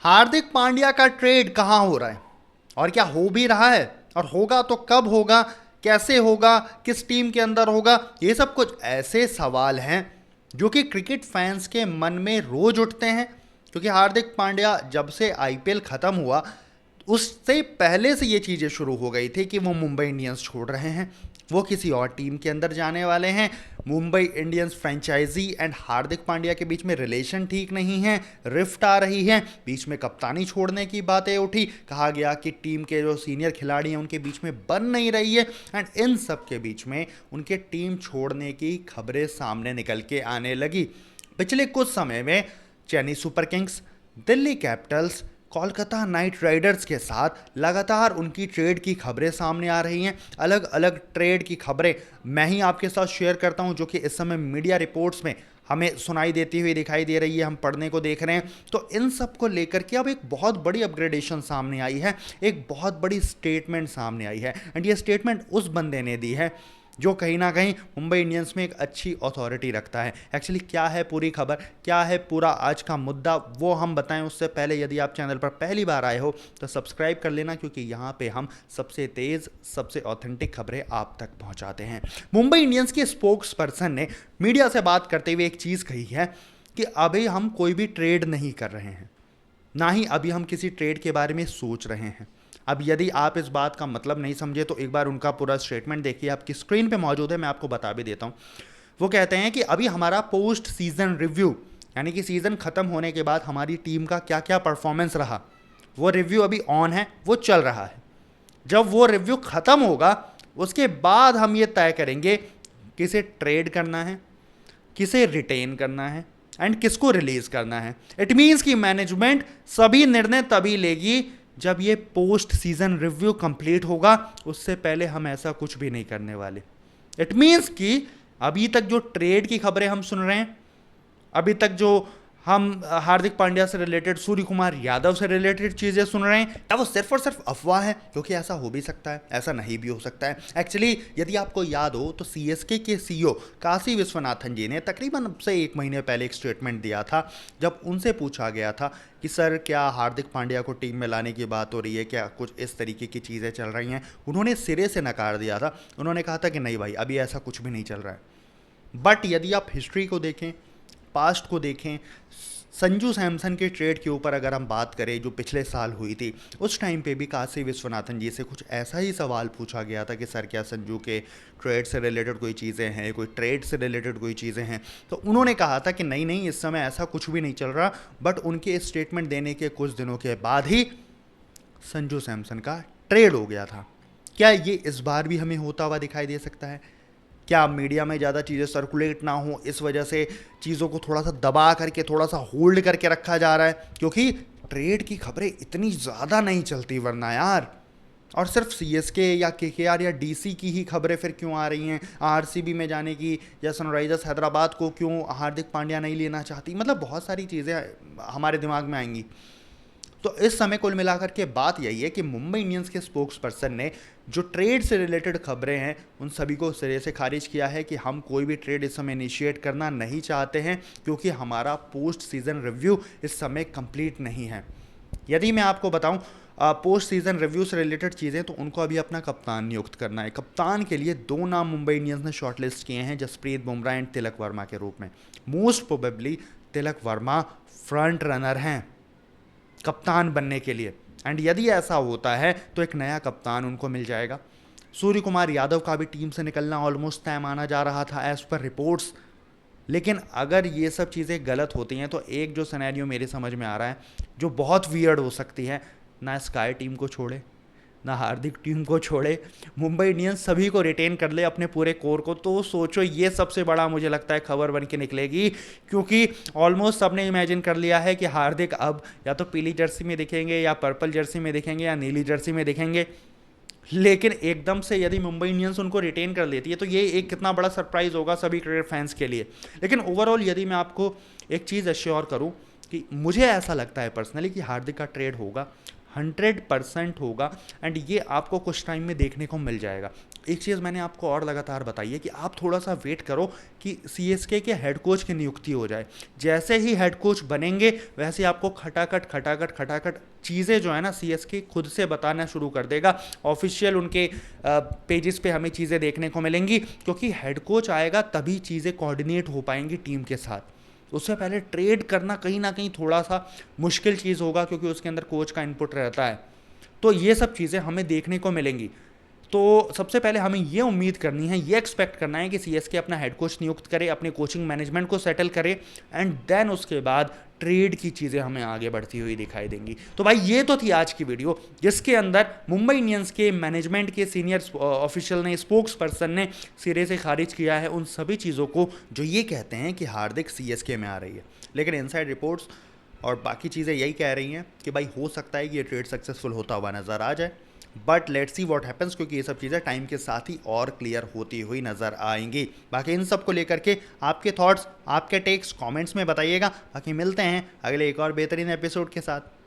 हार्दिक पांड्या का ट्रेड कहां हो रहा है और क्या हो भी रहा है और होगा तो कब होगा, कैसे होगा, किस टीम के अंदर होगा। ये सब कुछ ऐसे सवाल हैं जो कि क्रिकेट फैंस के मन में रोज उठते हैं। क्योंकि हार्दिक पांड्या जब से आईपीएल खत्म हुआ उससे पहले से ये चीज़ें शुरू हो गई थी कि वो मुंबई इंडियंस छोड़ रहे हैं, वो किसी और टीम के अंदर जाने वाले हैं। Mumbai Indians franchise and Hardik Pandya के बीच में रिलेशन ठीक नहीं है, रिफ्ट आ रही है, बीच में कप्तानी छोड़ने की बातें उठी, कहा गया कि टीम के जो सीनियर खिलाड़ी हैं उनके बीच में बन नहीं रही है। एंड इन सब के बीच में उनके टीम छोड़ने की खबरें सामने निकल के आने लगी। पिछले कुछ समय में Chennai super Kings, Delhi Capitals, Kolkata night Riders के साथ लगातार उनकी ट्रेड की खबरें सामने आ रही हैं। अलग अलग ट्रेड की खबरें मैं ही आपके साथ शेयर करता हूं जो कि इस समय मीडिया रिपोर्ट्स में हमें सुनाई देती हुई दिखाई दे रही है, हम पढ़ने को देख रहे हैं। तो इन सब को लेकर के अब एक बहुत बड़ी अपग्रेडेशन सामने आई है, एक बहुत बड़ी स्टेटमेंट सामने आई है। एंड ये स्टेटमेंट उस बंदे ने दी है जो कहीं ना कहीं मुंबई इंडियंस में एक अच्छी अथॉरिटी रखता है। एक्चुअली क्या है पूरी खबर, क्या है पूरा आज का मुद्दा, वो हम बताएं उससे पहले यदि आप चैनल पर पहली बार आए हो तो सब्सक्राइब कर लेना, क्योंकि यहाँ पे हम सबसे तेज़, सबसे ऑथेंटिक खबरें आप तक पहुँचाते हैं। मुंबई इंडियंस के स्पोक्स पर्सन ने मीडिया से बात करते हुए एक चीज़ कही है कि अभी हम कोई भी ट्रेड नहीं कर रहे हैं, ना ही अभी हम किसी ट्रेड के बारे में सोच रहे हैं। अब यदि आप इस बात का मतलब नहीं समझे तो एक बार उनका पूरा स्टेटमेंट देखिए, आपकी स्क्रीन पे मौजूद है, मैं आपको बता भी देता हूँ। वो कहते हैं कि अभी हमारा पोस्ट सीजन रिव्यू, यानी कि सीजन खत्म होने के बाद हमारी टीम का क्या क्या परफॉर्मेंस रहा, वो रिव्यू अभी ऑन है, वो चल रहा है। जब वो रिव्यू खत्म होगा उसके बाद हम ये तय करेंगे किसे ट्रेड करना है, किसे रिटेन करना है एंड किसको रिलीज करना है। इट मीन्स कि मैनेजमेंट सभी निर्णय तभी लेगी जब ये पोस्ट सीजन रिव्यू कंप्लीट होगा, उससे पहले हम ऐसा कुछ भी नहीं करने वाले। इट मीन्स कि अभी तक जो ट्रेड की खबरें हम सुन रहे हैं, अभी तक जो हम हार्दिक पांड्या से रिलेटेड, सूर्य कुमार यादव से रिलेटेड चीज़ें सुन रहे हैं, क्या वो सिर्फ और सिर्फ अफवाह है? क्योंकि ऐसा हो भी सकता है, ऐसा नहीं भी हो सकता है। एक्चुअली यदि आपको याद हो तो सीएसके के सीईओ काशी विश्वनाथन जी ने तकरीबन अब से 1 महीने पहले एक स्टेटमेंट दिया था, जब उनसे पूछा गया था कि सर क्या हार्दिक पांड्या को टीम में लाने की बात हो रही है, क्या कुछ इस तरीके की चीज़ें चल रही हैं। उन्होंने सिरे से नकार दिया था, उन्होंने कहा था कि नहीं भाई, अभी ऐसा कुछ भी नहीं चल रहा है। बट यदि आप हिस्ट्री को देखें, पास्ट को देखें, संजू सैमसन के ट्रेड के ऊपर अगर हम बात करें जो पिछले साल हुई थी, उस टाइम पे भी काशी विश्वनाथन जी से कुछ ऐसा ही सवाल पूछा गया था कि सर क्या संजू के ट्रेड से रिलेटेड कोई चीज़ें हैं, कोई ट्रेड से रिलेटेड कोई चीज़ें हैं। तो उन्होंने कहा था कि नहीं नहीं, इस समय ऐसा कुछ भी नहीं चल रहा। बट उनके स्टेटमेंट देने के कुछ दिनों के बाद ही संजू सैमसन का ट्रेड हो गया था। क्या ये इस बार भी हमें होता हुआ दिखाई दे सकता है? क्या मीडिया में ज़्यादा चीज़ें सर्कुलेट ना हो, इस वजह से चीज़ों को थोड़ा सा दबा करके, थोड़ा सा होल्ड करके रखा जा रहा है? क्योंकि ट्रेड की खबरें इतनी ज़्यादा नहीं चलती वरना यार। और सिर्फ सीएसके या केकेआर या डीसी की ही खबरें फिर क्यों आ रही हैं? आरसीबी में जाने की या सनराइजर्स हैदराबाद को क्यों हार्दिक पांड्या नहीं लेना चाहती? मतलब बहुत सारी चीज़ें हमारे दिमाग में आएंगी। तो इस समय कुल मिलाकर के बात यही है कि मुंबई इंडियंस के स्पोक्स पर्सन ने जो ट्रेड से रिलेटेड खबरें हैं उन सभी को सिरे से खारिज किया है कि हम कोई भी ट्रेड इस समय इनिशिएट करना नहीं चाहते हैं, क्योंकि हमारा पोस्ट सीजन रिव्यू इस समय कंप्लीट नहीं है। यदि मैं आपको बताऊं पोस्ट सीजन रिव्यू से रिलेटेड चीज़ें, तो उनको अभी अपना कप्तान नियुक्त करना है। कप्तान के लिए 2 नाम मुंबई इंडियंस ने शॉर्टलिस्ट किए हैं, जसप्रीत बुमराह एंड तिलक वर्मा के रूप में। Most probably Tilak Varma front runner हैं कप्तान बनने के लिए। एंड यदि ऐसा होता है तो एक नया कप्तान उनको मिल जाएगा। सूर्य कुमार यादव का भी टीम से निकलना ऑलमोस्ट तय माना जा रहा था एज पर रिपोर्ट्स। लेकिन अगर ये सब चीज़ें गलत होती हैं तो एक जो सिनेरियो मेरे समझ में आ रहा है, जो बहुत वियर्ड हो सकती है, ना स्काई टीम को छोड़े, ना हार्दिक टीम को छोड़े, मुंबई इंडियंस सभी को रिटेन कर ले अपने पूरे कोर को, तो सोचो ये सबसे बड़ा मुझे लगता है खबर बन के निकलेगी। क्योंकि ऑलमोस्ट सबने इमेजिन कर लिया है कि हार्दिक अब या तो पीली जर्सी में दिखेंगे, या पर्पल जर्सी में दिखेंगे, या नीली जर्सी में दिखेंगे। लेकिन एकदम से यदि मुंबई इंडियंस उनको रिटेन कर लेती है तो ये एक कितना बड़ा सरप्राइज होगा सभी क्रिकेट फैंस के लिए। लेकिन ओवरऑल यदि मैं आपको एक चीज़ एश्योर करूँ कि मुझे ऐसा लगता है पर्सनली कि हार्दिक का ट्रेड होगा। 100% होगा एंड ये आपको कुछ टाइम में देखने को मिल जाएगा। एक चीज़ मैंने आपको और लगातार बताई है कि आप थोड़ा सा वेट करो कि सीएसके के हेड कोच की नियुक्ति हो जाए। जैसे ही हेड कोच बनेंगे वैसे आपको खटाखट खटाखट खटाखट चीज़ें जो है ना सीएसके खुद से बताना शुरू कर देगा। ऑफिशियल उनके पेजेस पे हमें चीज़ें देखने को मिलेंगी, क्योंकि हेड कोच आएगा तभी चीज़ें कोऑर्डिनेट हो पाएंगी टीम के साथ। उससे पहले ट्रेड करना कहीं ना कहीं थोड़ा सा मुश्किल चीज़ होगा, क्योंकि उसके अंदर कोच का इनपुट रहता है। तो ये सब चीज़ें हमें देखने को मिलेंगी। तो सबसे पहले हमें ये उम्मीद करनी है, ये एक्सपेक्ट करना है कि सीएसके अपना हेड कोच नियुक्त करे, अपने कोचिंग मैनेजमेंट को सेटल करे एंड देन उसके बाद ट्रेड की चीज़ें हमें आगे बढ़ती हुई दिखाई देंगी। तो भाई ये तो थी आज की वीडियो, जिसके अंदर मुंबई इंडियंस के मैनेजमेंट के सीनियर ऑफिशियल ने, स्पोक्स पर्सन ने सिरे से खारिज किया है उन सभी चीज़ों को जो ये कहते हैं कि हार्दिक सीएसके में आ रही है। लेकिन इनसाइड रिपोर्ट्स और बाकी चीज़ें यही कह रही हैं कि भाई हो सकता है कि ये ट्रेड सक्सेसफुल होता हुआ नज़र आ जाए, but let's see what happens, क्योंकि ये सब चीज़ें टाइम के साथ ही और क्लियर होती हुई नज़र आएंगी। बाकी इन सब को लेकर के आपके थॉट्स, आपके टेक्स कमेंट्स में बताइएगा। बाकी मिलते हैं अगले एक और बेहतरीन एपिसोड के साथ।